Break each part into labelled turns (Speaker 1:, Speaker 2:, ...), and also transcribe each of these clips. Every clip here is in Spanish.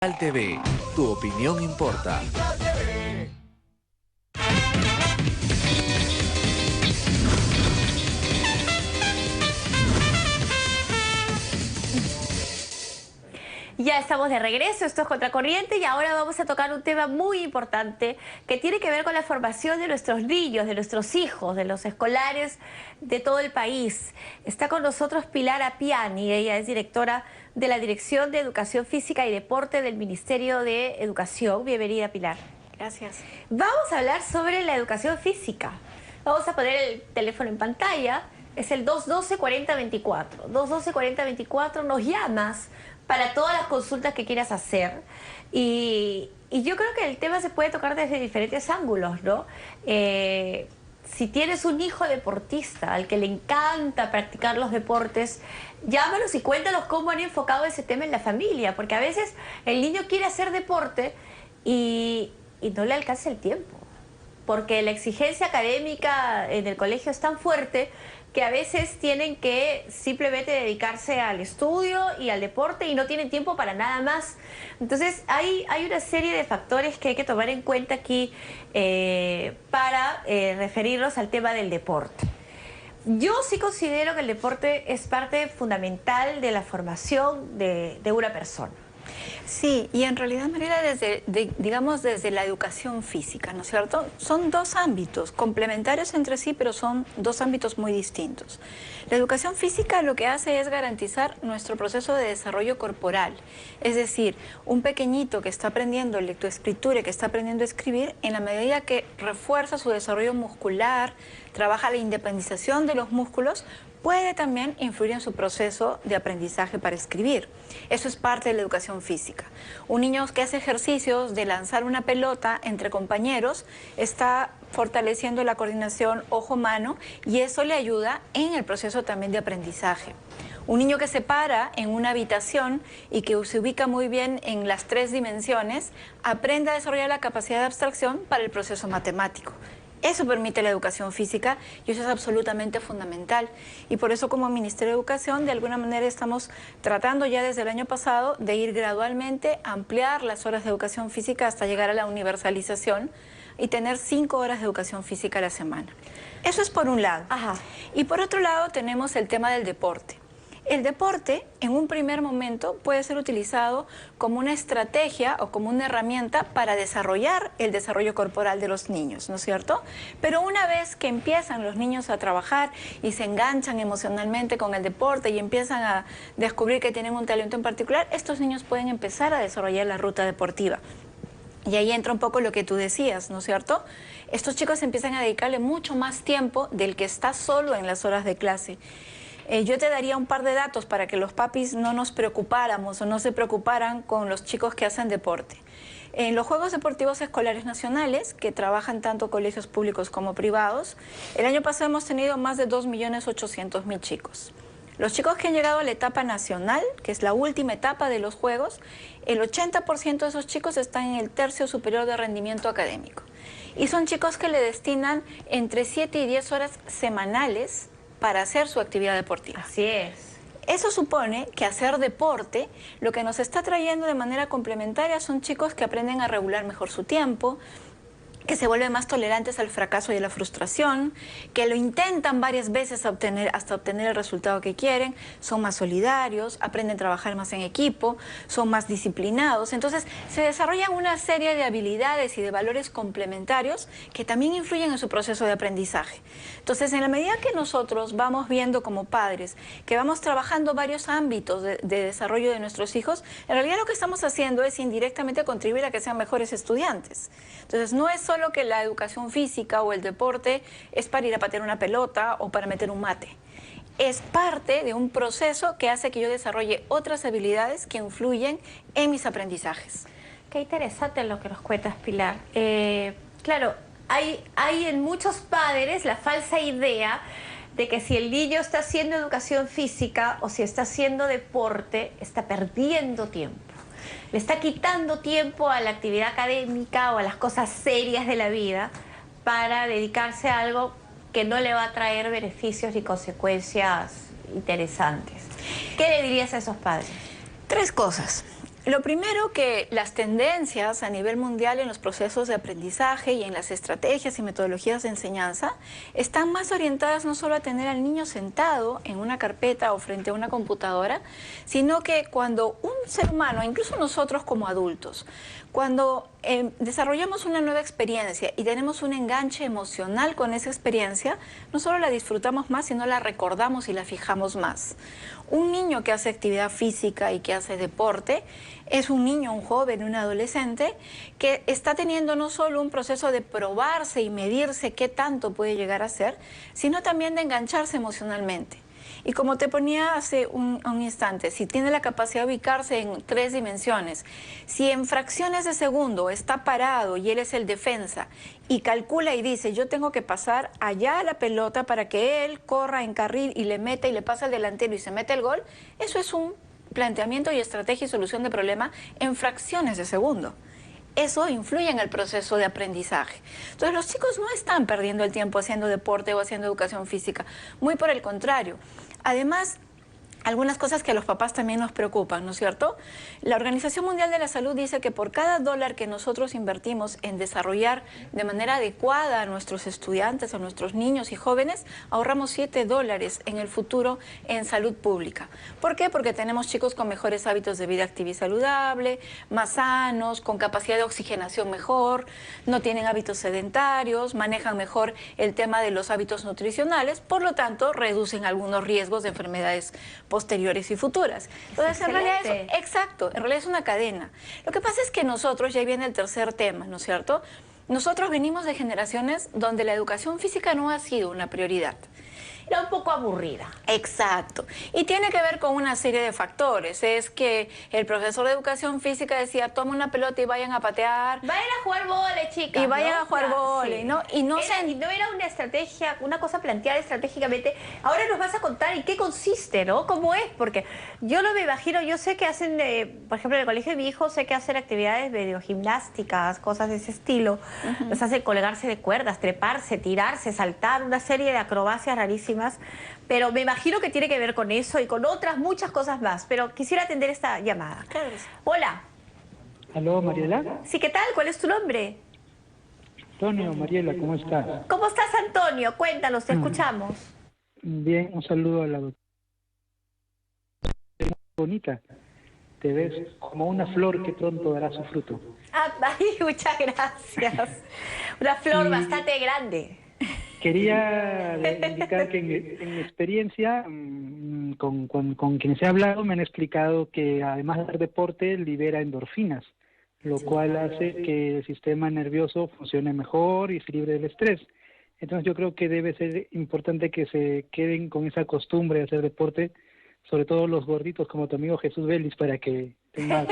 Speaker 1: TV, tu opinión importa.
Speaker 2: Ya estamos de regreso, esto es Contracorriente y ahora vamos a tocar un tema muy importante que tiene que ver con la formación de nuestros niños, de nuestros hijos, de los escolares de todo el país. Está con nosotros Pilar Appiani, ella es directora de la Dirección de Educación Física y Deporte del Ministerio de Educación. Bienvenida, Pilar.
Speaker 3: Gracias.
Speaker 2: Vamos a hablar sobre la educación física. Vamos a poner el teléfono en pantalla, es el 212-4024. 212-4024, nos llamas para todas las consultas que quieras hacer. Y yo creo que el tema se puede tocar desde diferentes ángulos, ¿no? Si tienes un hijo deportista al que le encanta practicar los deportes, llámalos y cuéntanos cómo han enfocado ese tema en la familia, porque a veces el niño quiere hacer deporte y no le alcanza el tiempo, porque la exigencia académica en el colegio es tan fuerte que a veces tienen que simplemente dedicarse al estudio y al deporte y no tienen tiempo para nada más. Entonces hay una serie de factores que hay que tomar en cuenta aquí para referirnos al tema del deporte. Yo sí considero que el deporte es parte fundamental de la formación de una persona.
Speaker 3: Sí, y en realidad, Mariela, digamos desde la educación física, ¿no es cierto? Son dos ámbitos complementarios entre sí, pero son dos ámbitos muy distintos. La educación física lo que hace es garantizar nuestro proceso de desarrollo corporal, es decir, un pequeñito que está aprendiendo lectoescritura y que está aprendiendo a escribir, en la medida que refuerza su desarrollo muscular, trabaja la independización de los músculos, puede también influir en su proceso de aprendizaje para escribir. Eso es parte de la educación física. Un niño que hace ejercicios de lanzar una pelota entre compañeros está fortaleciendo la coordinación ojo-mano y eso le ayuda en el proceso también de aprendizaje. Un niño que se para en una habitación y que se ubica muy bien en las tres dimensiones, aprende a desarrollar la capacidad de abstracción para el proceso matemático. Eso permite la educación física y eso es absolutamente fundamental. Y por eso como Ministerio de Educación de alguna manera estamos tratando ya desde el año pasado de ir gradualmente a ampliar las horas de educación física hasta llegar a la universalización y tener 5 horas de educación física a la semana. Eso es por un lado.
Speaker 2: Ajá.
Speaker 3: Y por otro lado tenemos el tema del deporte. El deporte, en un primer momento, puede ser utilizado como una estrategia o como una herramienta para desarrollar el desarrollo corporal de los niños, ¿no es cierto? Pero una vez que empiezan los niños a trabajar y se enganchan emocionalmente con el deporte y empiezan a descubrir que tienen un talento en particular, estos niños pueden empezar a desarrollar la ruta deportiva. Y ahí entra un poco lo que tú decías, ¿no es cierto? Estos chicos empiezan a dedicarle mucho más tiempo del que está solo en las horas de clase. Yo te daría un par de datos para que los papis no nos preocupáramos o no se preocuparan con los chicos que hacen deporte. En los Juegos Deportivos Escolares Nacionales, que trabajan tanto colegios públicos como privados, el año pasado hemos tenido más de 2.800.000 chicos. Los chicos que han llegado a la etapa nacional, que es la última etapa de los Juegos, el 80% de esos chicos están en el tercio superior de rendimiento académico. Y son chicos que le destinan entre 7 y 10 horas semanales para hacer su actividad deportiva.
Speaker 2: Así es.
Speaker 3: Eso supone que hacer deporte lo que nos está trayendo de manera complementaria son chicos que aprenden a regular mejor su tiempo, que se vuelven más tolerantes al fracaso y a la frustración, que lo intentan varias veces hasta obtener el resultado que quieren, son más solidarios, aprenden a trabajar más en equipo, son más disciplinados. Entonces se desarrollan una serie de habilidades y de valores complementarios que también influyen en su proceso de aprendizaje. Entonces, en la medida que nosotros vamos viendo como padres que vamos trabajando varios ámbitos de desarrollo de nuestros hijos, en realidad lo que estamos haciendo es indirectamente contribuir a que sean mejores estudiantes. Entonces, no es solo que la educación física o el deporte es para ir a patear una pelota o para meter un mate. Es parte de un proceso que hace que yo desarrolle otras habilidades que influyen en mis aprendizajes.
Speaker 2: Qué interesante lo que nos cuentas, Pilar. Claro, hay en muchos padres la falsa idea de que si el niño está haciendo educación física o si está haciendo deporte, está perdiendo tiempo. Le está quitando tiempo a la actividad académica o a las cosas serias de la vida para dedicarse a algo que no le va a traer beneficios ni consecuencias interesantes. ¿Qué le dirías a esos padres?
Speaker 3: 3 cosas. Lo primero, que las tendencias a nivel mundial en los procesos de aprendizaje y en las estrategias y metodologías de enseñanza están más orientadas no solo a tener al niño sentado en una carpeta o frente a una computadora, sino que cuando un ser humano, incluso nosotros como adultos, cuando desarrollamos una nueva experiencia y tenemos un enganche emocional con esa experiencia, no solo la disfrutamos más, sino la recordamos y la fijamos más. Un niño que hace actividad física y que hace deporte es un niño, un joven, un adolescente que está teniendo no solo un proceso de probarse y medirse qué tanto puede llegar a ser, sino también de engancharse emocionalmente. Y como te ponía hace un instante, si tiene la capacidad de ubicarse en 3 dimensiones, si en fracciones de segundo está parado y él es el defensa y calcula y dice, yo tengo que pasar allá a la pelota para que él corra en carril y le meta y le pasa al delantero y se mete el gol, eso es un planteamiento y estrategia y solución de problema en fracciones de segundo. Eso influye en el proceso de aprendizaje. Entonces los chicos no están perdiendo el tiempo haciendo deporte o haciendo educación física, muy por el contrario. Además, algunas cosas que a los papás también nos preocupan, ¿no es cierto? La Organización Mundial de la Salud dice que por cada dólar que nosotros invertimos en desarrollar de manera adecuada a nuestros estudiantes, a nuestros niños y jóvenes, ahorramos $7 en el futuro en salud pública. ¿Por qué? Porque tenemos chicos con mejores hábitos de vida activa y saludable, más sanos, con capacidad de oxigenación mejor, no tienen hábitos sedentarios, manejan mejor el tema de los hábitos nutricionales, por lo tanto, reducen algunos riesgos de enfermedades posteriores y futuras. Entonces, en realidad es, exacto, en realidad es una cadena. Lo que pasa es que nosotros, ya viene el tercer tema, ¿no es cierto? Nosotros venimos de generaciones donde la educación física no ha sido una prioridad.
Speaker 2: Era un poco aburrida.
Speaker 3: Exacto. Y tiene que ver con una serie de factores. Es que el profesor de educación física decía, toma una pelota y vayan a patear.
Speaker 2: Vayan a jugar vóley, chicas.
Speaker 3: Y vayan
Speaker 2: ¿no?
Speaker 3: a jugar vóley,
Speaker 2: sí.
Speaker 3: ¿no? Y no,
Speaker 2: no era una estrategia, una cosa planteada estratégicamente. Ahora nos vas a contar en qué consiste, ¿no? ¿Cómo es? Porque yo no me imagino, yo sé que hacen, por ejemplo, en el colegio de mi hijo, sé que hacen actividades medio gimnásticas, cosas de ese estilo. Los hacen colgarse de cuerdas, treparse, tirarse, saltar, una serie de acrobacias rarísimas. Pero me imagino que tiene que ver con eso y con otras muchas cosas más. Pero quisiera atender esta llamada.
Speaker 3: Claro.
Speaker 2: Hola.
Speaker 4: Aló, Mariela.
Speaker 2: Sí, ¿qué tal? ¿Cuál es tu nombre?
Speaker 4: Antonio, Mariela, ¿cómo estás?
Speaker 2: ¿Cómo estás, Antonio? Cuéntanos, te escuchamos.
Speaker 4: Bien, un saludo a la doctora. Bonita. Te ves como una flor que pronto dará su fruto.
Speaker 2: Ah, ay, muchas gracias. Una flor bastante grande.
Speaker 4: Quería indicar que en mi experiencia, con quienes he hablado, me han explicado que además de hacer deporte, libera endorfinas, lo cual hace que el sistema nervioso funcione mejor y se libre del estrés. Entonces yo creo que debe ser importante que se queden con esa costumbre de hacer deporte, sobre todo los gorditos como tu amigo Jesús Vélez, para que tengan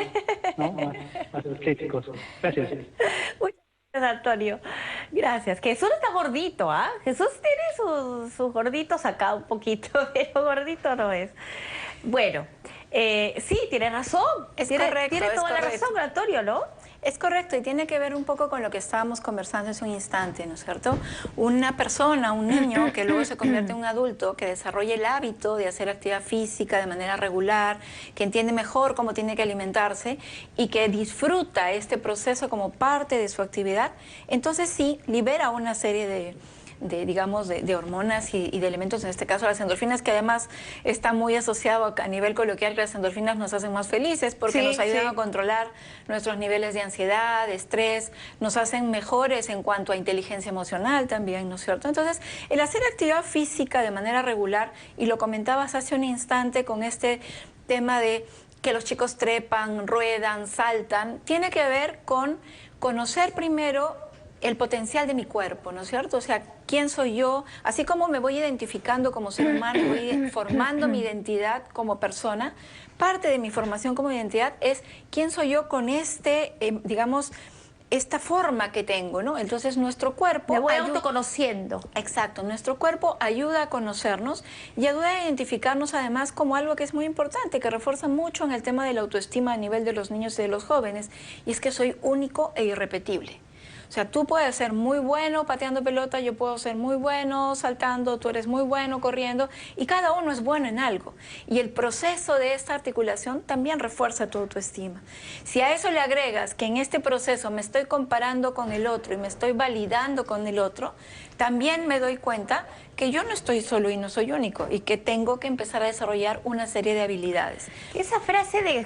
Speaker 4: más estéticos. Gracias.
Speaker 2: Antonio, gracias. Jesús está gordito, ¿ah? Jesús tiene sus gorditos acá un poquito, pero gordito no es. Bueno, sí, tiene razón. Tiene toda la razón, Antonio, ¿no?
Speaker 3: Es correcto, y tiene que ver un poco con lo que estábamos conversando hace un instante, ¿no es cierto? Una persona, un niño que luego se convierte en un adulto, que desarrolla el hábito de hacer actividad física de manera regular, que entiende mejor cómo tiene que alimentarse y que disfruta este proceso como parte de su actividad, entonces sí, libera una serie de hormonas y de elementos, en este caso las endorfinas, que además está muy asociado a nivel coloquial, que las endorfinas nos hacen más felices porque nos ayudan a controlar nuestros niveles de ansiedad, de estrés, nos hacen mejores en cuanto a inteligencia emocional también, ¿no es cierto? Entonces, el hacer actividad física de manera regular, y lo comentabas hace un instante con este tema de que los chicos trepan, ruedan, saltan, tiene que ver con conocer primero el potencial de mi cuerpo, ¿no es cierto? O sea, ¿quién soy yo? Así como me voy identificando como ser humano, voy formando mi identidad como persona, parte de mi formación como identidad es quién soy yo con esta forma que tengo, ¿no? Entonces nuestro cuerpo...
Speaker 2: Me voy autoconociendo.
Speaker 3: Exacto, nuestro cuerpo ayuda a conocernos y ayuda a identificarnos además como algo que es muy importante, que refuerza mucho en el tema de la autoestima a nivel de los niños y de los jóvenes, y es que soy único e irrepetible. O sea, tú puedes ser muy bueno pateando pelota, yo puedo ser muy bueno saltando, tú eres muy bueno corriendo, y cada uno es bueno en algo. Y el proceso de esta articulación también refuerza tu autoestima. Si a eso le agregas que en este proceso me estoy comparando con el otro y me estoy validando con el otro, también me doy cuenta que yo no estoy solo y no soy único, y que tengo que empezar a desarrollar una serie de habilidades.
Speaker 2: Esa frase de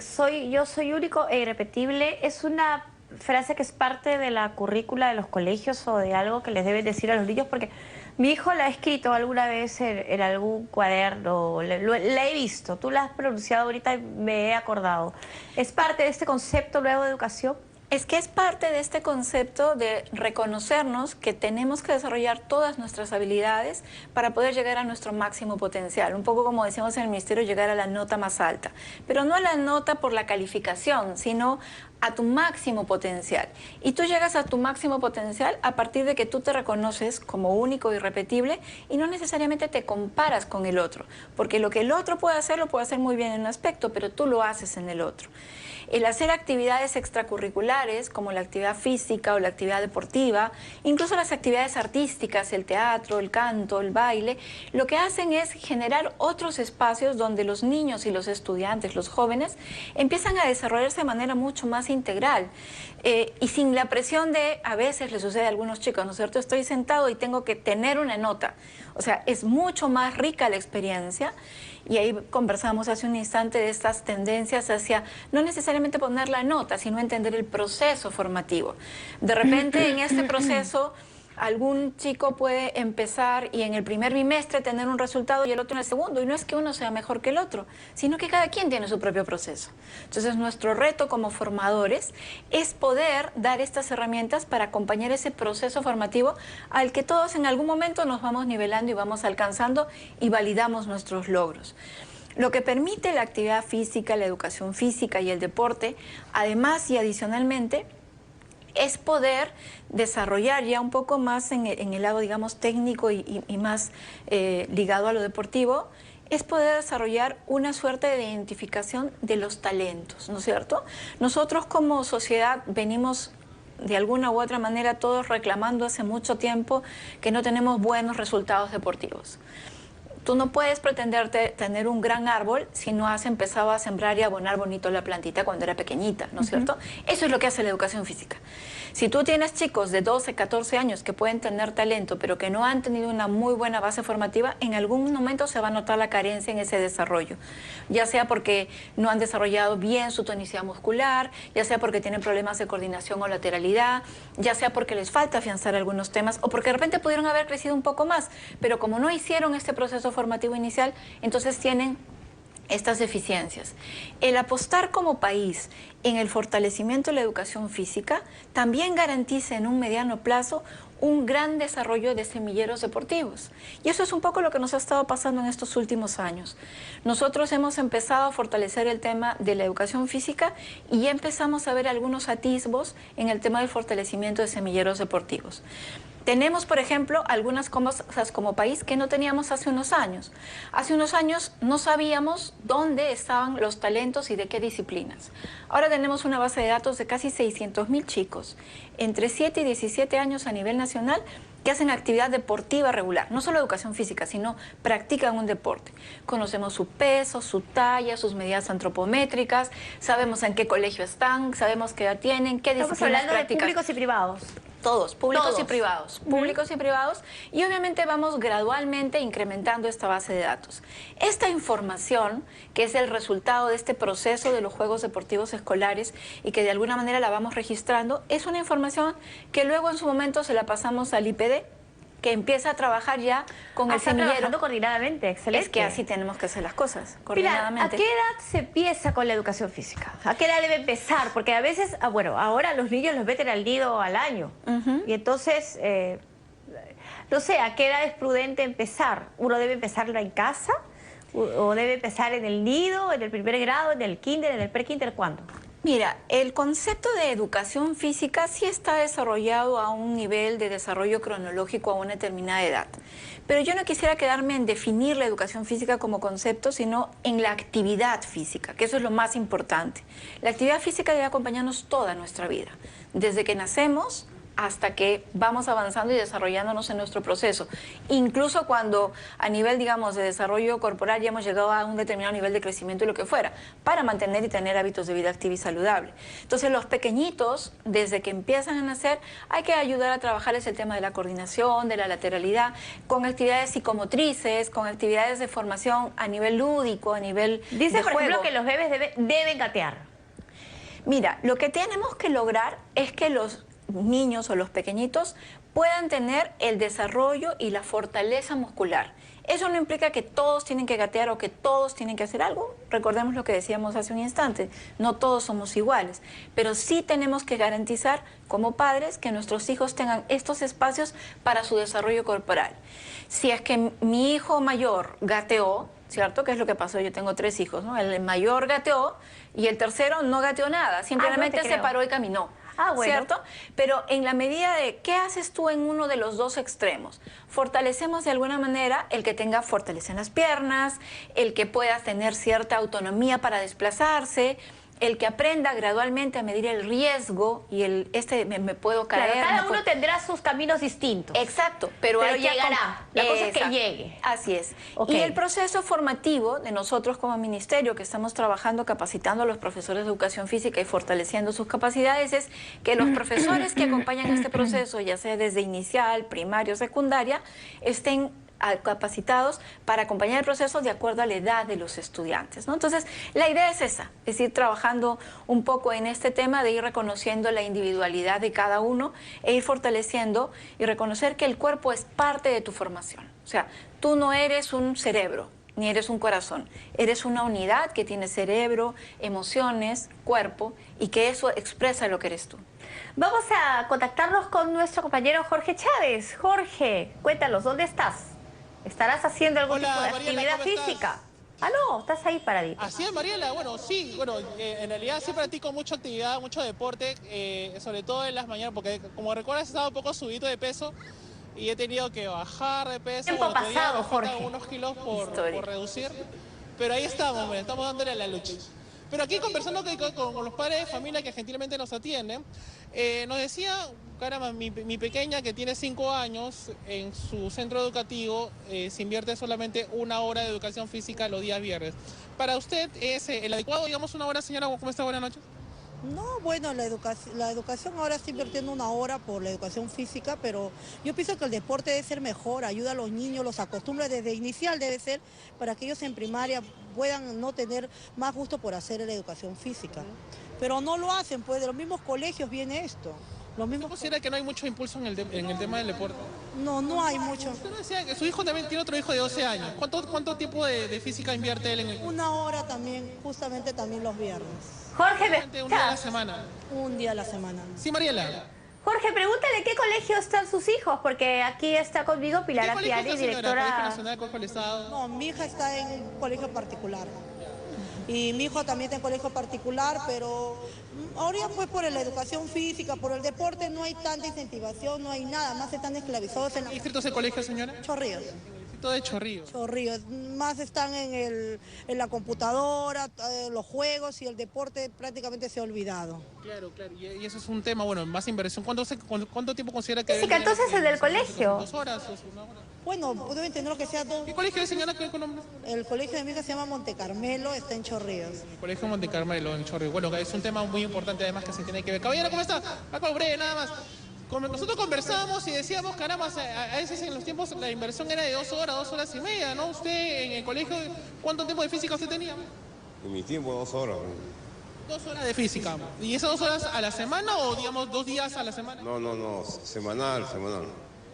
Speaker 2: yo soy único e irrepetible es una frase que es parte de la currícula de los colegios o de algo que les deben decir a los niños, porque mi hijo la ha escrito alguna vez en algún cuaderno, la he visto, tú la has pronunciado ahorita y me he acordado. ¿Es parte de este concepto nuevo de educación?
Speaker 3: Es que es parte de este concepto de reconocernos que tenemos que desarrollar todas nuestras habilidades para poder llegar a nuestro máximo potencial. Un poco como decíamos en el ministerio, llegar a la nota más alta. Pero no a la nota por la calificación, sino a tu máximo potencial. Y tú llegas a tu máximo potencial a partir de que tú te reconoces como único y irrepetible y no necesariamente te comparas con el otro. Porque lo que el otro puede hacer, lo puede hacer muy bien en un aspecto, pero tú lo haces en el otro. El hacer actividades extracurriculares como la actividad física o la actividad deportiva, incluso las actividades artísticas, el teatro, el canto, el baile, lo que hacen es generar otros espacios donde los niños y los estudiantes, los jóvenes, empiezan a desarrollarse de manera mucho más integral y sin la presión de, a veces le sucede a algunos chicos, ¿no es cierto? Estoy sentado y tengo que tener una nota. O sea, es mucho más rica la experiencia. Y ahí conversamos hace un instante de estas tendencias hacia no necesariamente poner la nota, sino entender el proceso formativo. De repente en este proceso algún chico puede empezar y en el primer bimestre tener un resultado y el otro en el segundo. Y no es que uno sea mejor que el otro, sino que cada quien tiene su propio proceso. Entonces nuestro reto como formadores es poder dar estas herramientas para acompañar ese proceso formativo al que todos en algún momento nos vamos nivelando y vamos alcanzando y validamos nuestros logros. Lo que permite la actividad física, la educación física y el deporte, además y adicionalmente, es poder desarrollar ya un poco más en el lado, digamos, técnico y más ligado a lo deportivo, es poder desarrollar una suerte de identificación de los talentos, ¿no es cierto? Nosotros como sociedad venimos de alguna u otra manera todos reclamando hace mucho tiempo que no tenemos buenos resultados deportivos. Tú no puedes pretender tener un gran árbol si no has empezado a sembrar y abonar bonito la plantita cuando era pequeñita, ¿no es cierto? Eso es lo que hace la educación física. Si tú tienes chicos de 12, 14 años que pueden tener talento, pero que no han tenido una muy buena base formativa, en algún momento se va a notar la carencia en ese desarrollo. Ya sea porque no han desarrollado bien su tonicidad muscular, ya sea porque tienen problemas de coordinación o lateralidad, ya sea porque les falta afianzar algunos temas, o porque de repente pudieron haber crecido un poco más, pero como no hicieron este proceso formativo inicial, entonces tienen estas deficiencias. El apostar como país en el fortalecimiento de la educación física también garantiza en un mediano plazo un gran desarrollo de semilleros deportivos. Y eso es un poco lo que nos ha estado pasando en estos últimos años. Nosotros hemos empezado a fortalecer el tema de la educación física y ya empezamos a ver algunos atisbos en el tema del fortalecimiento de semilleros deportivos. Tenemos, por ejemplo, algunas cosas como país que no teníamos hace unos años. Hace unos años no sabíamos dónde estaban los talentos y de qué disciplinas. Ahora tenemos una base de datos de casi 600.000 chicos, entre 7 y 17 años a nivel nacional, que hacen actividad deportiva regular, no solo educación física, sino practican un deporte. Conocemos su peso, su talla, sus medidas antropométricas, sabemos en qué colegio están, sabemos qué edad tienen, qué disciplinas
Speaker 2: Estamos hablando
Speaker 3: practican.
Speaker 2: de públicos y privados.
Speaker 3: Todos, públicos
Speaker 2: Todos.
Speaker 3: y privados, públicos y privados, y obviamente vamos gradualmente incrementando esta base de datos. Esta información, que es el resultado de este proceso de los Juegos Deportivos Escolares y que de alguna manera la vamos registrando, es una información que luego en su momento se la pasamos al IPD, que empieza a trabajar ya con el
Speaker 2: Está
Speaker 3: semillero.
Speaker 2: trabajando coordinadamente, excelente.
Speaker 3: Es que así tenemos que hacer las cosas,
Speaker 2: Mira,
Speaker 3: coordinadamente.
Speaker 2: ¿a qué edad se empieza con la educación física? ¿A qué edad debe empezar? Porque a veces, bueno, ahora los niños los meten al nido al año. Y entonces, no sé, ¿a qué edad es prudente empezar? ¿Uno debe empezarlo en casa? ¿O debe empezar en el nido, en el primer grado, en el kinder, en el pre-kinder? ¿Cuándo?
Speaker 3: Mira, el concepto de educación física sí está desarrollado a un nivel de desarrollo cronológico a una determinada edad. Pero yo no quisiera quedarme en definir la educación física como concepto, sino en la actividad física, que eso es lo más importante. La actividad física debe acompañarnos toda nuestra vida, desde que nacemos, hasta que vamos avanzando y desarrollándonos en nuestro proceso. Incluso cuando a nivel, digamos, de desarrollo corporal ya hemos llegado a un determinado nivel de crecimiento y lo que fuera, para mantener y tener hábitos de vida activa y saludable. Entonces, los pequeñitos, desde que empiezan a nacer, hay que ayudar a trabajarles el tema de la coordinación, de la lateralidad, con actividades psicomotrices, con actividades de formación a nivel lúdico, a nivel
Speaker 2: Dice, por
Speaker 3: juego.
Speaker 2: ejemplo, que los bebés deben gatear.
Speaker 3: Mira, lo que tenemos que lograr es que los niños o los pequeñitos puedan tener el desarrollo y la fortaleza muscular. Eso no implica que todos tienen que gatear o que todos tienen que hacer algo. Recordemos lo que decíamos hace un instante, no todos somos iguales, pero sí tenemos que garantizar como padres que nuestros hijos tengan estos espacios para su desarrollo corporal. Si es que mi hijo mayor gateó, ¿cierto? ¿Qué es lo que pasó? Yo tengo 3 hijos, ¿no? El mayor gateó y el tercero no gateó nada, simplemente se paró y caminó.
Speaker 2: Ah, bueno.
Speaker 3: ¿Cierto? Pero en la medida de qué haces tú en uno de los dos extremos, fortalecemos de alguna manera el que tenga fortaleza en las piernas, el que pueda tener cierta autonomía para desplazarse, el que aprenda gradualmente a medir el riesgo y me puedo caer.
Speaker 2: Claro, cada uno tendrá sus caminos distintos.
Speaker 3: Exacto, pero hay
Speaker 2: llegará. La cosa es que llegue.
Speaker 3: Así es.
Speaker 2: Okay.
Speaker 3: Y el proceso formativo de nosotros como ministerio, que estamos trabajando, capacitando a los profesores de educación física y fortaleciendo sus capacidades, es que los profesores que acompañan este proceso, ya sea desde inicial, primario, secundaria, estén capacitados para acompañar el proceso de acuerdo a la edad de los estudiantes, ¿no? Entonces, la idea es esa, es ir trabajando un poco en este tema de ir reconociendo la individualidad de cada uno e ir fortaleciendo y reconocer que el cuerpo es parte de tu formación. O sea, tú no eres un cerebro, ni eres un corazón, eres una unidad que tiene cerebro, emociones, cuerpo, y que eso expresa lo que eres tú.
Speaker 2: Vamos a contactarnos con nuestro compañero Jorge Chávez. Jorge, cuéntanos, ¿dónde estás? ¿Estarás haciendo algún tipo de
Speaker 5: Mariela,
Speaker 2: actividad física? Ah, no, estás ahí paradito.
Speaker 5: Así es, Mariela. Bueno, sí, en realidad sí practico mucha actividad, mucho deporte, sobre todo en las mañanas, porque como recuerdas he estado un poco subido de peso y he tenido que bajar de peso.
Speaker 2: Tiempo pasado, Jorge.
Speaker 5: Unos kilos por reducir, pero ahí estamos, estamos dándole la lucha. Pero aquí conversando con los padres de familia que gentilmente nos atienden, nos decía, caramba, mi pequeña que tiene 5 años, en su centro educativo se invierte solamente 1 hora de educación física los días viernes. ¿Para usted es el adecuado, digamos, 1 hora, señora? ¿Cómo está? Buenas noches.
Speaker 6: No, bueno, la educación ahora está invirtiendo 1 hora por la educación física, pero yo pienso que el deporte debe ser mejor, ayuda a los niños, los acostumbra desde inicial, debe ser para que ellos en primaria puedan no tener más gusto por hacer la educación física. Pero no lo hacen, pues de los mismos colegios viene esto.
Speaker 5: ¿Usted considera que no hay mucho impulso en el tema del deporte?
Speaker 6: No hay mucho.
Speaker 5: Usted me decía que su hijo también tiene otro hijo de 12 años. ¿Cuánto tiempo de física invierte él en el...?
Speaker 6: 1 hora también, justamente también los viernes.
Speaker 2: Jorge,
Speaker 5: Un día a la semana.
Speaker 6: Un día a la semana.
Speaker 5: Sí, Mariela.
Speaker 2: Jorge, pregúntale en qué colegio están sus hijos, porque aquí está conmigo Pilar
Speaker 5: ¿Qué colegio
Speaker 2: Apiari,
Speaker 5: está, señora? ¿Colegio
Speaker 2: directora...
Speaker 5: Nacional, Colegio del Estado?
Speaker 6: No, mi hija está en un colegio particular. Y mi hijo también está en colegio particular, pero ahora pues por la educación física, por el deporte no hay tanta incentivación, no hay nada, más están esclavizados en
Speaker 5: ¿Qué distrito es el colegio, señora?
Speaker 6: Chorrillos.
Speaker 5: Distrito de Chorrillos.
Speaker 6: Chorrillos, más están en la computadora, los juegos y el deporte prácticamente se ha olvidado.
Speaker 5: Claro. Y eso es un tema, bueno, más inversión. ¿Cuánto tiempo considera que...
Speaker 2: Física, entonces es del colegio.
Speaker 5: 2 horas o 1 hora.
Speaker 6: Bueno, deben tener lo que sea dos.
Speaker 5: ¿Qué colegio es, señora? ¿Qué nombre?
Speaker 6: El colegio de mi hija se llama Monte Carmelo, está en Chorrillos.
Speaker 5: El colegio Monte Carmelo, en Chorrillos. Bueno, es un tema muy importante además que se tiene que ver. Caballero, ¿cómo está? Algo breve, nada más. Nosotros conversábamos y decíamos, caramba, a veces en los tiempos la inversión era de 2 horas, 2 horas y media, ¿no? Usted en el colegio, ¿cuánto tiempo de física usted tenía?
Speaker 7: En mi tiempo 2 horas.
Speaker 5: 2 horas de física. ¿Y esas 2 horas a la semana o digamos 2 días a la semana?
Speaker 7: No, semanal.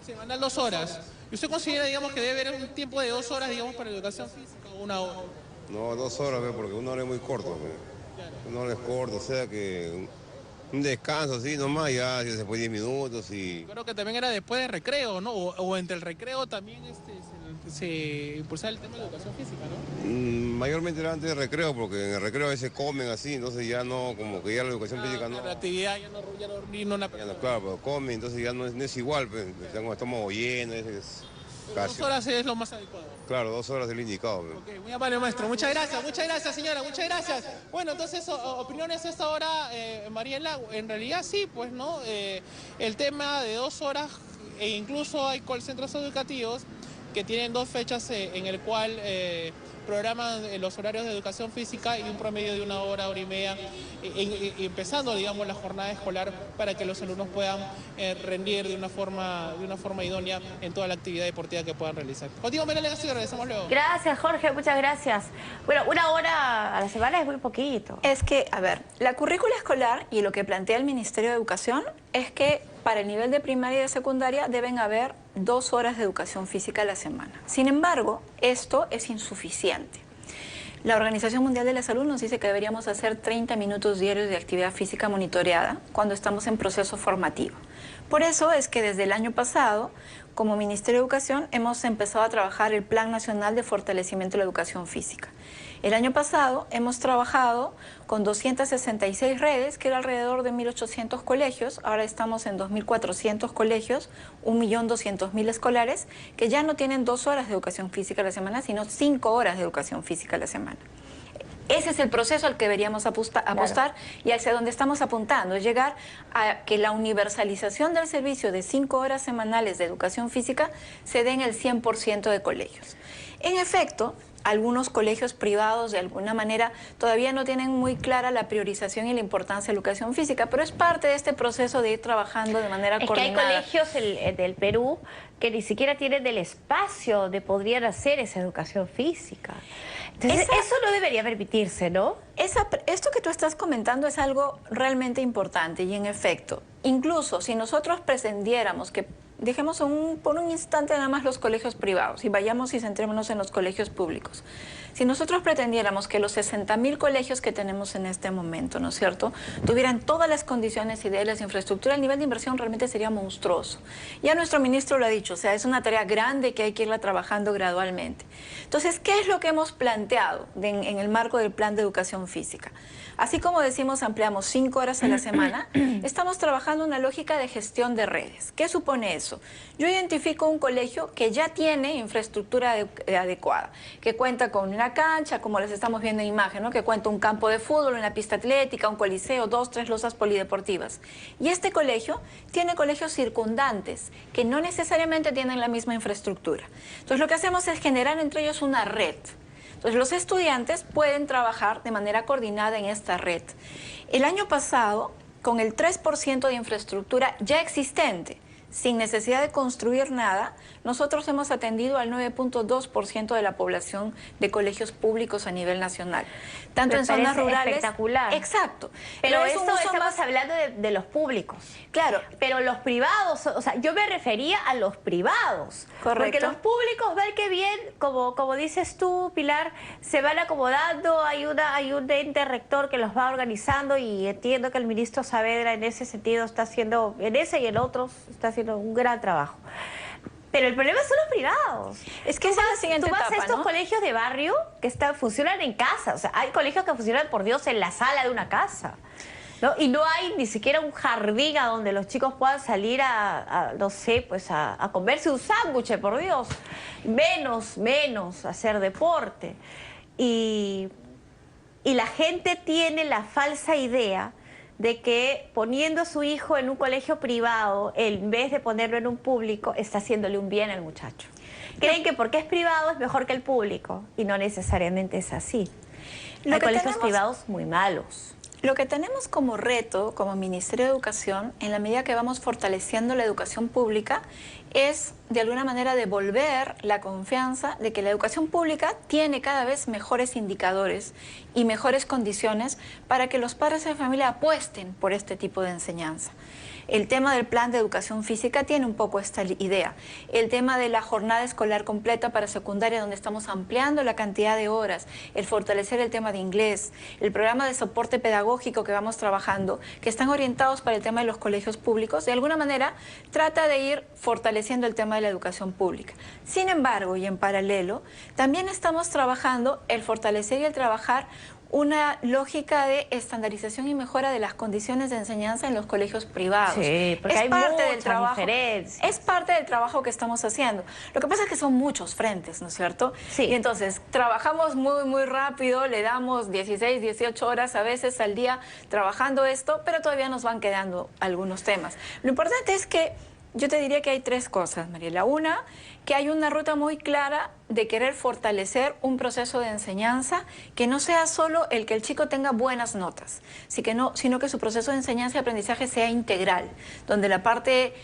Speaker 5: Semanal 2 horas. ¿Y usted considera, digamos, que debe haber un tiempo de 2 horas, digamos, para educación física o 1 hora?
Speaker 7: No, 2 horas, porque 1 hora es muy corto. 1 hora es corto, o sea que un descanso así nomás, ya después 10 minutos y...
Speaker 5: Creo que también era después de recreo, ¿no? O entre el recreo también se impulsaba el tema de la educación física, ¿no?
Speaker 7: Mayormente era antes de recreo, porque en el recreo a veces comen así, entonces ya no, como que ya la educación física no...
Speaker 5: La actividad ya no
Speaker 7: Claro, pero comen, entonces ya no es igual, pues, tengo el estómago lleno, Casi.
Speaker 5: 2 horas es lo más adecuado.
Speaker 7: Claro, 2 horas es el indicado.
Speaker 5: Ok, muy amable, maestro. Muchas gracias, señora, muchas gracias. Bueno, entonces, opiniones a esta hora, Mariela. En realidad sí, pues, ¿no? El tema de 2 horas, e incluso hay centros educativos que tienen 2 fechas en el cual programan los horarios de educación física y un promedio de 1 hora, hora y media, empezando, digamos, la jornada escolar para que los alumnos puedan rendir de una forma idónea en toda la actividad deportiva que puedan realizar. Contigo, Mariela, y regresamos luego.
Speaker 2: Gracias, Jorge, muchas gracias. Bueno, 1 hora a la semana es muy poquito.
Speaker 3: Es que, a ver, la currícula escolar y lo que plantea el Ministerio de Educación es que para el nivel de primaria y de secundaria deben haber 2 horas de educación física a la semana. Sin embargo, esto es insuficiente. La Organización Mundial de la Salud nos dice que deberíamos hacer 30 minutos diarios de actividad física monitoreada cuando estamos en proceso formativo. Por eso es que desde el año pasado, como Ministerio de Educación, hemos empezado a trabajar el Plan Nacional de Fortalecimiento de la Educación Física. El año pasado hemos trabajado con 266 redes, que era alrededor de 1.800 colegios. Ahora estamos en 2.400 colegios, 1.200.000 escolares, que ya no tienen 2 horas de educación física a la semana, sino 5 horas de educación física a la semana. Ese es el proceso al que deberíamos apostar y hacia donde estamos apuntando, es llegar a que la universalización del servicio de 5 horas semanales de educación física se dé en el 100% de colegios. En efecto, algunos colegios privados de alguna manera todavía no tienen muy clara la priorización y la importancia de la educación física, pero es parte de este proceso de ir trabajando de manera coordinada.
Speaker 2: Es que hay colegios del Perú que ni siquiera tienen el espacio donde podrían hacer esa educación física. Entonces, eso no debería permitirse, ¿no?
Speaker 3: Esto que tú estás comentando es algo realmente importante y en efecto, incluso si nosotros pretendiéramos que dejemos por un instante nada más los colegios privados y vayamos y centrémonos en los colegios públicos. Si nosotros pretendiéramos que los 60.000 colegios que tenemos en este momento, ¿no es cierto?, tuvieran todas las condiciones ideales de infraestructura, el nivel de inversión realmente sería monstruoso. Ya nuestro ministro lo ha dicho, o sea, es una tarea grande que hay que irla trabajando gradualmente. Entonces, ¿qué es lo que hemos planteado en el marco del Plan de Educación Física? Así como decimos, ampliamos 5 horas a la semana, estamos trabajando una lógica de gestión de redes. ¿Qué supone eso? Yo identifico un colegio que ya tiene infraestructura adecuada, que cuenta con una cancha, como les estamos viendo en imagen, ¿no?, que cuenta un campo de fútbol, una pista atlética, un coliseo, 2, 3 losas polideportivas. Y este colegio tiene colegios circundantes que no necesariamente tienen la misma infraestructura. Entonces, lo que hacemos es generar entre ellos una red. Entonces, los estudiantes pueden trabajar de manera coordinada en esta red. El año pasado, con el 3% de infraestructura ya existente, sin necesidad de construir nada, nosotros hemos atendido al 9.2% de la población de colegios públicos a nivel nacional. Tanto en zonas rurales...
Speaker 2: Espectacular.
Speaker 3: Exacto.
Speaker 2: Pero esto estamos hablando de los públicos.
Speaker 3: Claro.
Speaker 2: Pero los privados, o sea, yo me refería a los privados.
Speaker 3: Correcto.
Speaker 2: Porque los públicos ven que bien, como dices tú, Pilar, se van acomodando, hay un ente rector que los va organizando y entiendo que el ministro Saavedra en ese sentido está haciendo, en ese y en otros, está haciendo un gran trabajo. Pero el problema son los privados.
Speaker 3: Es que esa es la siguiente etapa,
Speaker 2: tú vas a estos colegios de barrio que funcionan en casa. O sea, hay colegios que funcionan, por Dios, en la sala de una casa, ¿no? Y no hay ni siquiera un jardín a donde los chicos puedan salir no sé, pues a comerse un sándwich, por Dios. Menos hacer deporte. Y la gente tiene la falsa idea de que poniendo a su hijo en un colegio privado, en vez de ponerlo en un público, está haciéndole un bien al muchacho. Creen que porque es privado es mejor que el público, y no necesariamente es así. Hay colegios privados muy malos.
Speaker 3: Lo que tenemos como reto, como Ministerio de Educación, en la medida que vamos fortaleciendo la educación pública, es de alguna manera devolver la confianza de que la educación pública tiene cada vez mejores indicadores y mejores condiciones para que los padres de familia apuesten por este tipo de enseñanza. El tema del plan de educación física tiene un poco esta idea. El tema de la jornada escolar completa para secundaria, donde estamos ampliando la cantidad de horas, el fortalecer el tema de inglés, el programa de soporte pedagógico que vamos trabajando, que están orientados para el tema de los colegios públicos, de alguna manera trata de ir fortaleciendo el tema de la educación pública. Sin embargo, y en paralelo, también estamos trabajando el fortalecer y el trabajar una lógica de estandarización y mejora de las condiciones de enseñanza en los colegios privados.
Speaker 2: Sí, porque hay muchas diferencias.
Speaker 3: Es parte del trabajo que estamos haciendo. Lo que pasa es que son muchos frentes, ¿no es cierto?
Speaker 2: Sí.
Speaker 3: Y entonces trabajamos muy rápido, le damos 16, 18 horas a veces al día trabajando esto, pero todavía nos van quedando algunos temas. Lo importante es que yo te diría que hay tres cosas, Mariela. Una, que hay una ruta muy clara de querer fortalecer un proceso de enseñanza que no sea solo el que el chico tenga buenas notas, sino que su proceso de enseñanza y aprendizaje sea integral, donde la parte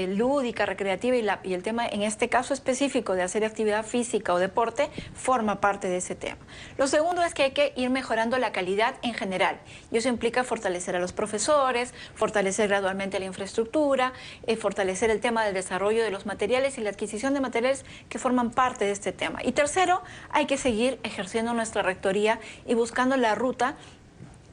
Speaker 3: lúdica, recreativa y el tema, en este caso específico de hacer actividad física o deporte, forma parte de ese tema. Lo segundo es que hay que ir mejorando la calidad en general, y eso implica fortalecer a los profesores, fortalecer gradualmente la infraestructura, fortalecer el tema del desarrollo de los materiales y la adquisición de materiales que forman parte de este tema. Y tercero, hay que seguir ejerciendo nuestra rectoría y buscando la ruta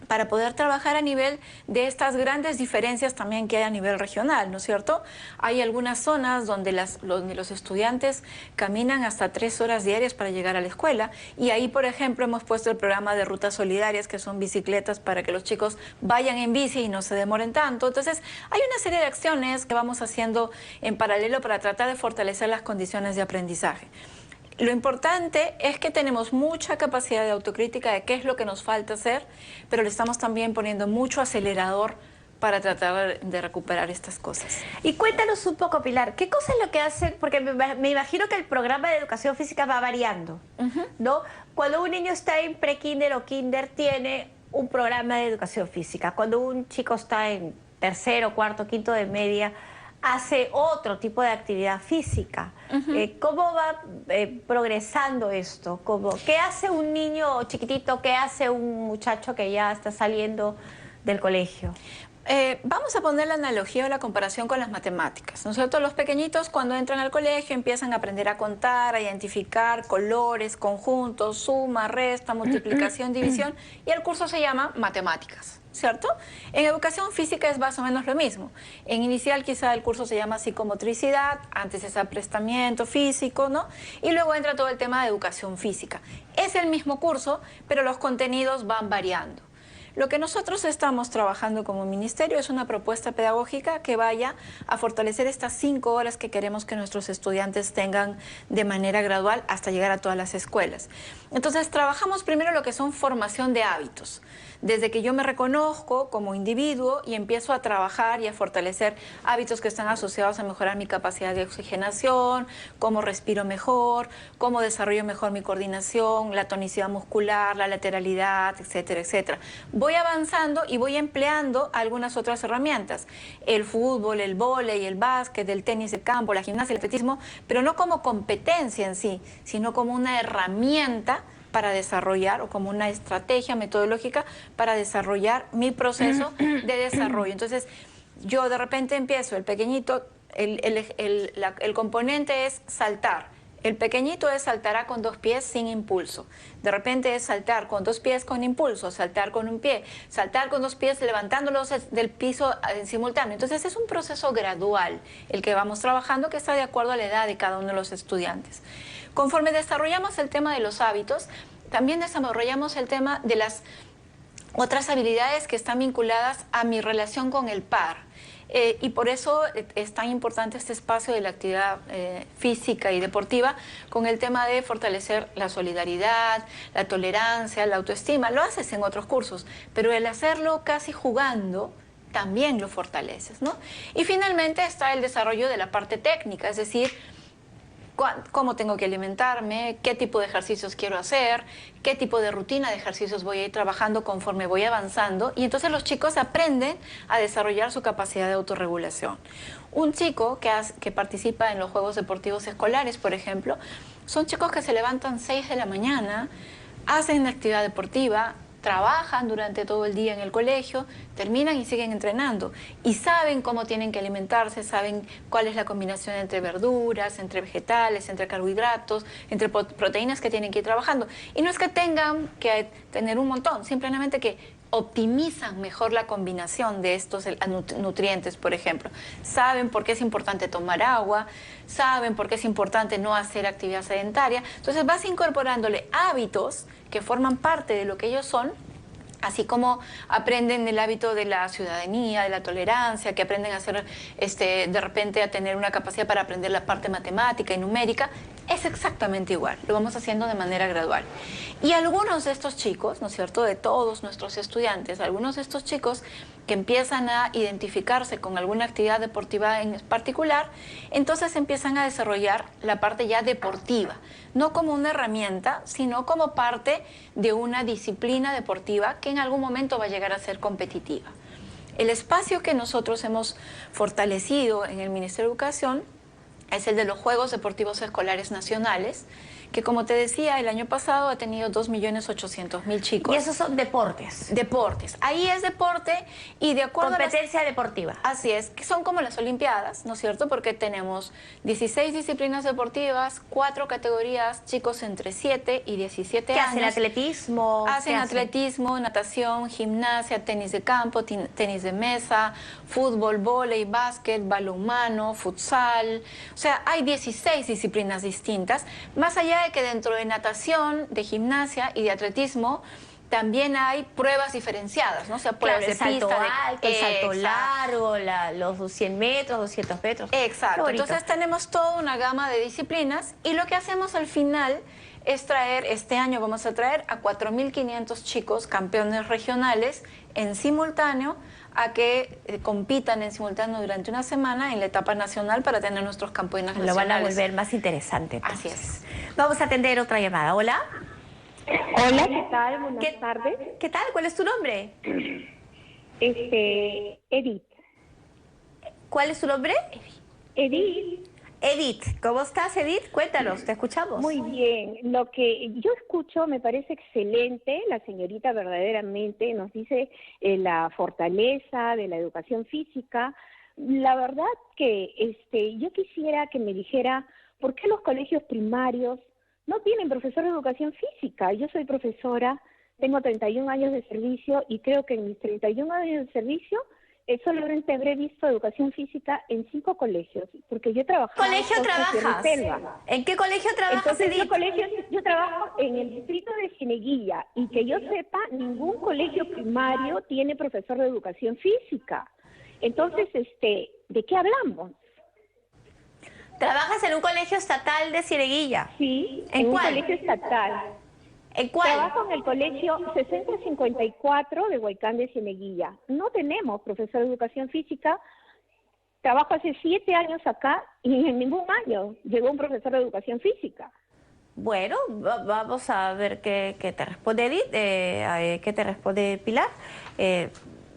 Speaker 3: para poder trabajar a nivel de estas grandes diferencias también que hay a nivel regional, ¿no es cierto? Hay algunas zonas donde los estudiantes caminan hasta 3 horas diarias para llegar a la escuela, y ahí, por ejemplo, hemos puesto el programa de rutas solidarias, que son bicicletas para que los chicos vayan en bici y no se demoren tanto. Entonces, hay una serie de acciones que vamos haciendo en paralelo para tratar de fortalecer las condiciones de aprendizaje. Lo importante es que tenemos mucha capacidad de autocrítica de qué es lo que nos falta hacer, pero le estamos también poniendo mucho acelerador para tratar de recuperar estas cosas.
Speaker 2: Y cuéntanos un poco, Pilar, ¿qué cosa es lo que hacen? Porque me imagino que el programa de educación física va variando, ¿no? Cuando un niño está en pre-kinder o kinder, tiene un programa de educación física. Cuando un chico está en tercero, cuarto, quinto de media, hace otro tipo de actividad física. ¿Cómo va progresando esto? ¿Qué hace un niño chiquitito? ¿Qué hace un muchacho que ya está saliendo del colegio?
Speaker 3: Vamos a poner la analogía o la comparación con las matemáticas, ¿no es cierto? Los pequeñitos, cuando entran al colegio, empiezan a aprender a contar, a identificar colores, conjuntos, suma, resta, multiplicación, división, y el curso se llama matemáticas, ¿cierto? En educación física es más o menos lo mismo. En inicial quizá el curso se llama psicomotricidad, antes es aprestamiento físico, ¿no? Y luego entra todo el tema de educación física. Es el mismo curso, pero los contenidos van variando. Lo que nosotros estamos trabajando como ministerio es una propuesta pedagógica que vaya a fortalecer estas 5 horas que queremos que nuestros estudiantes tengan de manera gradual hasta llegar a todas las escuelas. Entonces, trabajamos primero lo que son formación de hábitos. Desde que yo me reconozco como individuo y empiezo a trabajar y a fortalecer hábitos que están asociados a mejorar mi capacidad de oxigenación, cómo respiro mejor, cómo desarrollo mejor mi coordinación, la tonicidad muscular, la lateralidad, etcétera, etcétera. Voy avanzando y voy empleando algunas otras herramientas. El fútbol, el vóley, el básquet, el tenis de campo, la gimnasia, el atletismo, pero no como competencia en sí, sino como una herramienta para desarrollar, o como una estrategia metodológica para desarrollar mi proceso de desarrollo. Entonces, yo de repente empiezo, el pequeñito, el componente es saltar. El pequeñito saltará con 2 pies sin impulso. De repente es saltar con 2 pies con impulso, saltar con un pie, saltar con 2 pies levantándolos del piso en simultáneo. Entonces es un proceso gradual el que vamos trabajando, que está de acuerdo a la edad de cada uno de los estudiantes. Conforme desarrollamos el tema de los hábitos, también desarrollamos el tema de las otras habilidades que están vinculadas a mi relación con el par. Y por eso es tan importante este espacio de la actividad física y deportiva, con el tema de fortalecer la solidaridad, la tolerancia, la autoestima. Lo haces en otros cursos, pero el hacerlo casi jugando también lo fortaleces, ¿no? Y finalmente está el desarrollo de la parte técnica, es decir, cómo tengo que alimentarme, qué tipo de ejercicios quiero hacer, qué tipo de rutina de ejercicios voy a ir trabajando conforme voy avanzando, y entonces los chicos aprenden a desarrollar su capacidad de autorregulación. Un chico que participa en los Juegos Deportivos Escolares, por ejemplo, son chicos que se levantan 6 de la mañana, hacen actividad deportiva, trabajan durante todo el día en el colegio, terminan y siguen entrenando. Y saben cómo tienen que alimentarse, saben cuál es la combinación entre verduras, entre vegetales, entre carbohidratos, entre proteínas que tienen que ir trabajando. Y no es que tengan que tener un montón, simplemente que optimizan mejor la combinación de estos nutrientes, por ejemplo. Saben por qué es importante tomar agua, saben por qué es importante no hacer actividad sedentaria. Entonces vas incorporándole hábitos que forman parte de lo que ellos son, así como aprenden el hábito de la ciudadanía, de la tolerancia, que aprenden a hacer, de repente a tener una capacidad para aprender la parte matemática y numérica, es exactamente igual, lo vamos haciendo de manera gradual. Y algunos de estos chicos, ¿no es cierto?, de todos nuestros estudiantes, algunos de estos chicos que empiezan a identificarse con alguna actividad deportiva en particular, entonces empiezan a desarrollar la parte ya deportiva, no como una herramienta, sino como parte de una disciplina deportiva que en algún momento va a llegar a ser competitiva. El espacio que nosotros hemos fortalecido en el Ministerio de Educación es el de los Juegos Deportivos Escolares Nacionales, que como te decía, el año pasado ha tenido 2.800.000 chicos.
Speaker 2: Y esos son deportes.
Speaker 3: Deportes. Ahí es deporte y de acuerdo
Speaker 2: competencia deportiva.
Speaker 3: Así es, que son como las Olimpiadas, ¿no es cierto? Porque tenemos 16 disciplinas deportivas, 4 categorías, chicos entre 7 y 17 años.
Speaker 2: ¿Qué hacen? ¿Atletismo?
Speaker 3: Hacen atletismo, natación, gimnasia, tenis de campo, tenis de mesa, fútbol, vóley, básquet, balonmano, futsal. O sea, hay 16 disciplinas distintas, más allá de que dentro de natación, de gimnasia y de atletismo también hay pruebas diferenciadas, ¿no? O sea, pruebas de
Speaker 2: salto
Speaker 3: pista,
Speaker 2: alto, el salto largo, los 100 metros, 200 metros.
Speaker 3: Exacto. Entonces tenemos toda una gama de disciplinas y lo que hacemos al final es traer, este año vamos a traer a 4.500 chicos campeones regionales en simultáneo a que compitan en simultáneo durante una semana en la etapa nacional para tener nuestros campeones nacionales.
Speaker 2: Lo van a volver más interesante.
Speaker 3: Así es.
Speaker 2: Vamos a atender otra llamada. Hola.
Speaker 8: Hola, ¿qué tal? Buenas tardes.
Speaker 2: ¿Qué tal? ¿Cuál es tu nombre?
Speaker 8: Edith.
Speaker 2: ¿Cuál es tu nombre?
Speaker 8: Edith.
Speaker 2: Edith, ¿cómo estás, Edith? Cuéntanos, te escuchamos.
Speaker 8: Muy bien. Lo que yo escucho me parece excelente. La señorita verdaderamente nos dice la fortaleza de la educación física. La verdad que yo quisiera que me dijera por qué los colegios primarios no tienen profesor de educación física. Yo soy profesora, tengo 31 años de servicio y creo que en mis 31 años de servicio solamente habré visto educación física en 5 colegios, porque yo trabajo
Speaker 2: ¿En qué colegio trabajas? ¿En qué colegio trabajas, Edith?
Speaker 8: Yo trabajo en el distrito de Cieneguilla y que yo sepa, ningún colegio primario tiene profesor de educación física. Entonces, ¿de qué hablamos?
Speaker 2: ¿Trabajas en un colegio estatal de Cieneguilla?
Speaker 8: Sí,
Speaker 2: ¿En
Speaker 8: un
Speaker 2: cuál?
Speaker 8: colegio estatal.
Speaker 2: ¿En cuál?
Speaker 8: Trabajo en el colegio 6054 de Huaycán de Cieneguilla. No tenemos profesor de educación física. Trabajo hace 7 años acá y en ningún año llegó un profesor de educación física.
Speaker 2: Bueno, vamos a ver qué te responde Edith, qué te responde Pilar.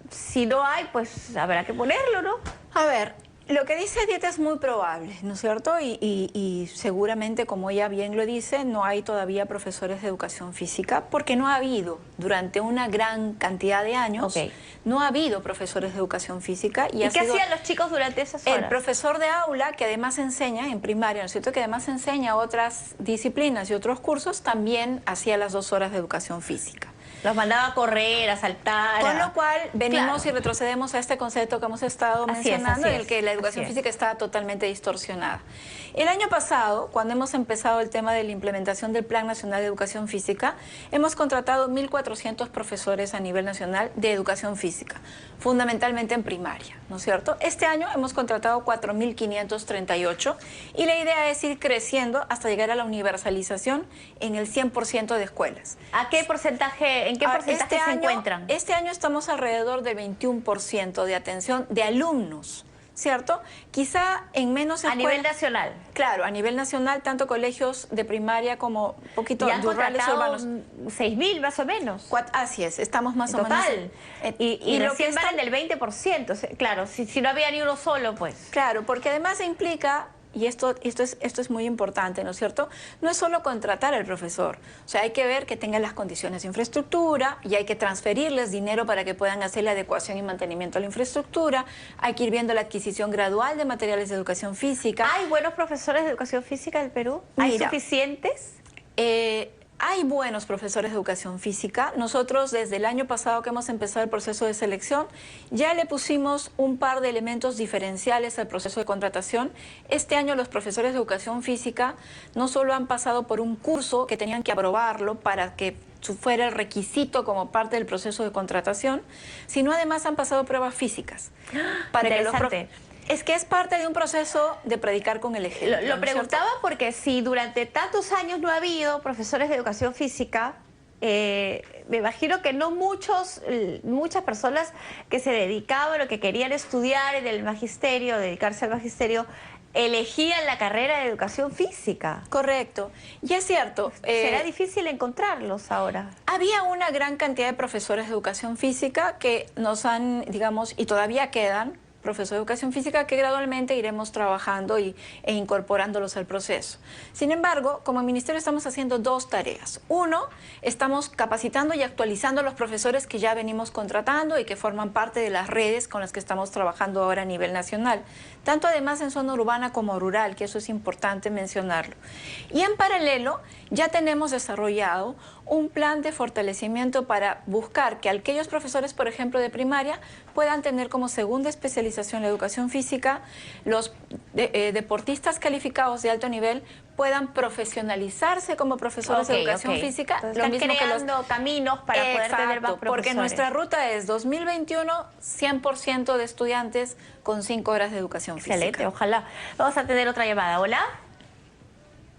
Speaker 2: Si no hay, pues habrá que ponerlo, ¿no?
Speaker 3: A ver, lo que dice Edith es muy probable, ¿no es cierto? Y seguramente, como ella bien lo dice, no hay todavía profesores de educación física porque no ha habido, durante una gran cantidad de años, no ha habido profesores de educación física.
Speaker 2: ¿Y qué hacían los chicos durante esas horas?
Speaker 3: El profesor de aula, que además enseña en primaria, ¿no es cierto?, que además enseña otras disciplinas y otros cursos, también hacía las 2 horas de educación física.
Speaker 2: Los mandaba a correr, a saltar.
Speaker 3: Con lo cual venimos y retrocedemos a este concepto que hemos estado mencionando, en el que la educación física está totalmente distorsionada. El año pasado, cuando hemos empezado el tema de la implementación del Plan Nacional de Educación Física, hemos contratado 1.400 profesores a nivel nacional de educación física, fundamentalmente en primaria, ¿no es cierto? Este año hemos contratado 4.538 y la idea es ir creciendo hasta llegar a la universalización en el 100% de escuelas.
Speaker 2: ¿A qué porcentaje, en qué porcentaje se encuentran?
Speaker 3: Este año estamos alrededor del 21% de atención de alumnos, ¿cierto? Quizá en menos escuelas.
Speaker 2: A nivel nacional.
Speaker 3: Claro, a nivel nacional, tanto colegios de primaria como un poquito rurales urbanos.
Speaker 2: 6.000 más o menos.
Speaker 3: Así es, estamos más o menos.
Speaker 2: Total. Y lo que van en el 20%. Claro, si no había ni uno solo, pues.
Speaker 3: Claro, porque además implica, y esto es muy importante, ¿no es cierto? No es solo contratar al profesor, o sea, hay que ver que tengan las condiciones de infraestructura y hay que transferirles dinero para que puedan hacer la adecuación y mantenimiento a la infraestructura, hay que ir viendo la adquisición gradual de materiales de educación física.
Speaker 2: ¿Hay buenos profesores de educación física en el Perú? ¿Hay suficientes?
Speaker 3: Hay buenos profesores de educación física. Nosotros desde el año pasado que hemos empezado el proceso de selección, ya le pusimos un par de elementos diferenciales al proceso de contratación. Este año los profesores de educación física no solo han pasado por un curso que tenían que aprobarlo para que fuera el requisito como parte del proceso de contratación, sino además han pasado pruebas físicas. Para que los es que es parte de un proceso de predicar con el ejemplo.
Speaker 2: Lo preguntaba porque si durante tantos años no ha habido profesores de educación física, me imagino que no muchas personas que se dedicaban o que querían estudiar en el magisterio, dedicarse al magisterio, elegían la carrera de educación física.
Speaker 3: Correcto. Y es cierto.
Speaker 2: Será difícil encontrarlos ahora.
Speaker 3: Había una gran cantidad de profesores de educación física que nos han, digamos, y todavía quedan, profesor de educación física que gradualmente iremos trabajando e incorporándolos al proceso. Sin embargo, como ministerio estamos haciendo dos tareas. Uno, estamos capacitando y actualizando a los profesores que ya venimos contratando y que forman parte de las redes con las que estamos trabajando ahora a nivel nacional, tanto además en zona urbana como rural, que eso es importante mencionarlo. Y en paralelo, ya tenemos desarrollado un plan de fortalecimiento para buscar que aquellos profesores, por ejemplo, de primaria, puedan tener como segunda especialización la educación física, los deportistas calificados de alto nivel puedan profesionalizarse como profesores de educación física.
Speaker 2: Entonces, lo mismo creando caminos para poder tener más profesores.
Speaker 3: Porque nuestra ruta es 2021, 100% de estudiantes con 5 horas de educación física.
Speaker 2: Excelente, ojalá. Vamos a tener otra llamada. ¿Hola?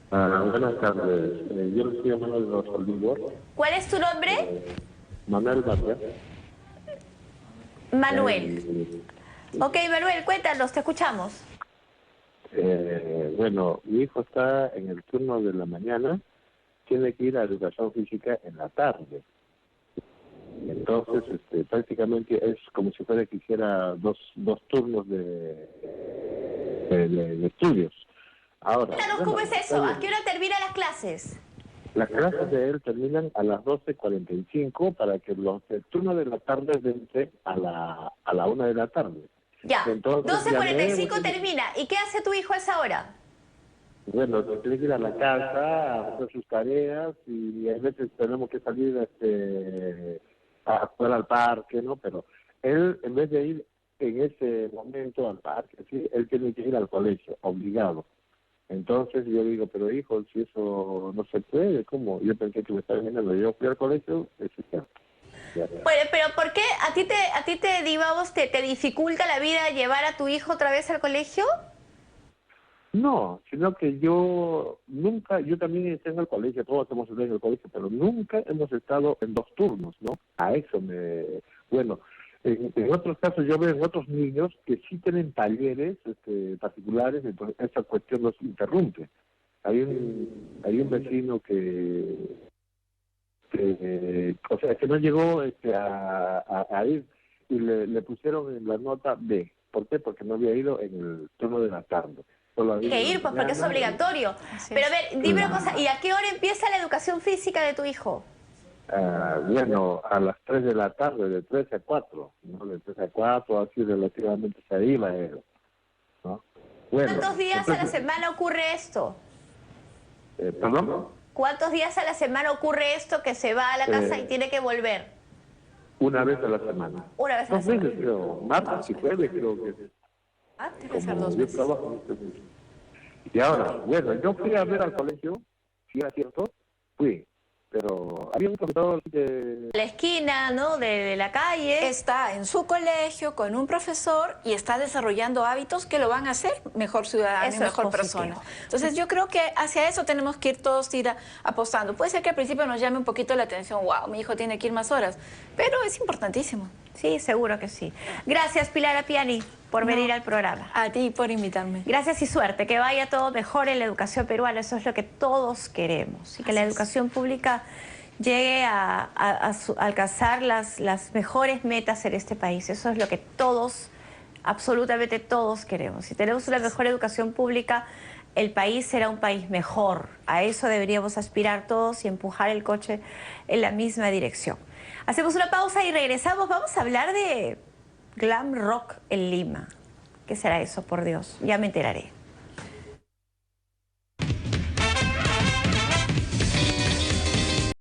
Speaker 9: Buenas tardes. Yo le estoy llamando de los Olivos.
Speaker 2: ¿Cuál es tu nombre?
Speaker 9: Manuel García.
Speaker 2: Manuel. Ok, Manuel, cuéntanos, te escuchamos.
Speaker 9: Bueno, mi hijo está en el turno de la mañana, tiene que ir a educación física en la tarde. Entonces, prácticamente es como si fuera que hiciera dos turnos de estudios. Ahora,
Speaker 2: Cuéntanos, ¿cómo es eso? ¿A qué hora terminan las clases?
Speaker 9: Las clases de él terminan a las 12:45 para que el turno de la tarde entre a la 1 de la tarde.
Speaker 2: Ya, 12:45
Speaker 9: tiene...
Speaker 2: termina. ¿Y qué hace tu hijo a esa hora?
Speaker 9: Bueno, tiene que ir a la casa a hacer sus tareas y a veces tenemos que salir a jugar al parque, ¿no? Pero él, en vez de ir en ese momento al parque, ¿sí? Él tiene que ir al colegio, obligado. Entonces yo digo, pero hijo, si eso no se puede, ¿cómo? Yo pensé que me estaba engañando. Yo fui al colegio, eso ya.
Speaker 2: Bueno, pero ¿por qué a ti te dificulta la vida llevar a tu hijo otra vez al colegio?
Speaker 9: No, sino que yo también estoy en el colegio, todos hemos estado en el colegio, pero nunca hemos estado en 2 turnos, ¿no? A eso bueno, en otros casos yo veo en otros niños que sí tienen talleres particulares, entonces esa cuestión los interrumpe. Hay un vecino que no llegó a ir y le pusieron en la nota B. ¿Por qué? Porque no había ido en el turno de la tarde.
Speaker 2: Hay que ir, pues porque es obligatorio. Pero a ver, dime una cosa, ¿y a qué hora empieza la educación física de tu hijo?
Speaker 9: Bueno, a las 3 de la tarde, de 3 a 4, ¿no? De 3 a 4, así relativamente se iba él, ¿no? Bueno,
Speaker 2: ¿cuántos días a la semana ocurre esto?
Speaker 9: ¿Perdón?
Speaker 2: ¿Cuántos días a la semana ocurre esto que se va a la casa y tiene que volver?
Speaker 9: Una vez a la semana.
Speaker 2: Una vez a la semana.
Speaker 9: 2 veces, creo. Martes y jueves, creo que.
Speaker 3: Debe ser 2 veces.
Speaker 9: Yo trabajo en este. Y ahora, bueno, yo fui a ver al colegio, si era cierto, fui. Pero había un profesor de
Speaker 2: la esquina, ¿no? De la calle.
Speaker 3: Está en su colegio con un profesor y está desarrollando hábitos que lo van a hacer mejor ciudadano y mejor persona. Entonces yo creo que hacia eso tenemos que ir todos apostando. Puede ser que al principio nos llame un poquito la atención, wow, mi hijo tiene que ir más horas, pero es importantísimo.
Speaker 2: Sí, seguro que sí. Gracias, Pilar Appiani, por venir al programa.
Speaker 3: A ti por invitarme.
Speaker 2: Gracias y suerte, que vaya todo mejor en la educación peruana, eso es lo que todos queremos, y que la educación pública llegue a alcanzar las mejores metas en este país, eso es lo que todos, absolutamente todos queremos. Si tenemos una mejor educación pública, el país será un país mejor, a eso deberíamos aspirar todos y empujar el coche en la misma dirección. Hacemos una pausa y regresamos, vamos a hablar de glam rock en Lima. ¿Qué será eso, por Dios? Ya me enteraré.